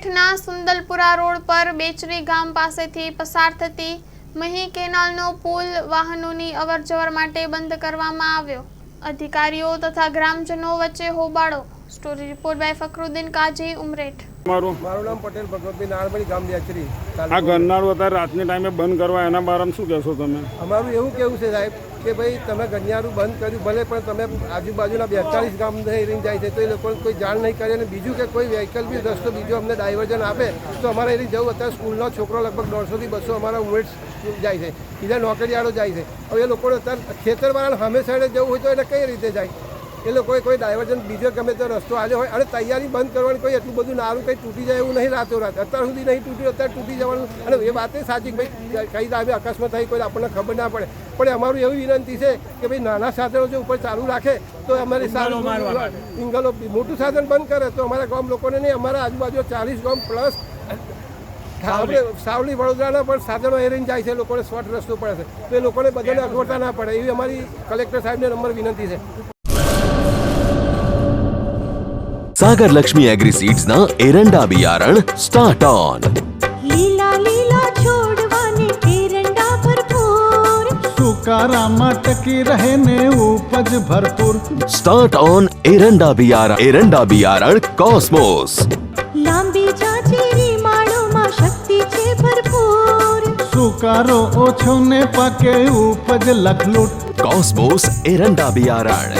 ઉમરેઠના સુંદલપુરા road પર બેચરી ગામ પાસેથી પસાર થતી મહી કેનાલનો પુલ વાહનોની અવરજવર માટે બંધ કરવામાં આવ્યો। અધિકારીઓ તથા ગ્રામજનો વચ્ચે હોબાળો। Story report by Fakruddin Kazi, Umreth. મારું નામ પટેલ ભગવતભાઈ નારણભાઈ ગામ બેચરી। આ ગરનાળું અત્યારે રાતની ટાઈમે બંધ કરવા એના બારામાં શું કહેશો તમે? અમારું એવું કેવું છે સાહેબ કે ભાઈ તમે ગરનાળું બંધ કર્યું ભલે, પણ તમે આજુબાજુના 42 ગામ રહીને જાય છે તો એ લોકોને કોઈ જાણ નહીં કરે, અને બીજું કે કોઈ વ્હીકલ બી રસ્તો બીજો અમને ડાયવર્ઝન આપે તો અમારે એની જવું। અત્યારે સ્કૂલનો છોકરો લગભગ 150 થી 200 અમારા ઉમેટ જાય છે, બીજા નોકરીવાળો જાય છે। હવે એ લોકોને અત્યારે ખેતરવાળાને સામે સાઈડે જવું હોય તો એટલે કઈ રીતે જાય? એ લોકોએ કોઈ ડાયવર્ઝન બીજો ગમે તે રસ્તો આવ્યો હોય અને તૈયારી બંધ કરવાની, કોઈ એટલું બધું નારું કંઈ તૂટી જાય એવું નહીં રાતોરાત। અત્યાર સુધી નહીં તૂટ્યું, અત્યારે તૂટી જવાનું। અને એ વાત સાચી કે ભાઈ કઈ ટાઈમે અકસ્માત થઈ કોઈ આપણને ખબર ના પડે, પણ અમારું એવી વિનંતી છે કે ભાઈ નાના સાધનો જો ઉપર ચાલુ રાખે તો અમારી સારું, સિંગલો મોટું સાધન બંધ કરે તો અમારા ગામ લોકોને નહીં, અમારા આજુબાજુ 40 ગામ પ્લસ સાવલી વડોદરાના પણ સાધનો એરીને જાય છે, લોકોને શોર્ટ રસ્તો પડે છે તો એ લોકોને બધાને અગવડતા ના પડે એવી અમારી કલેક્ટર સાહેબને નંબર વિનંતી છે। सागर लक्ष्मी एग्रीसीड्स ना एरंडा बियारण स्टार्ट ऑन। लीला लीला छोड़वाने एरंडा भरपूर, सुकारामा टकी रहे ने उपज भरपूर। स्टार्ट ऑन एरंडा बियारण कॉस्मोस। लांबी जाचेरी माळोमां शक्ति छे भरपूर, सुकारो ओछो ने पाके उपज लखलूट। कॉस्मोस एरंडा बियारण।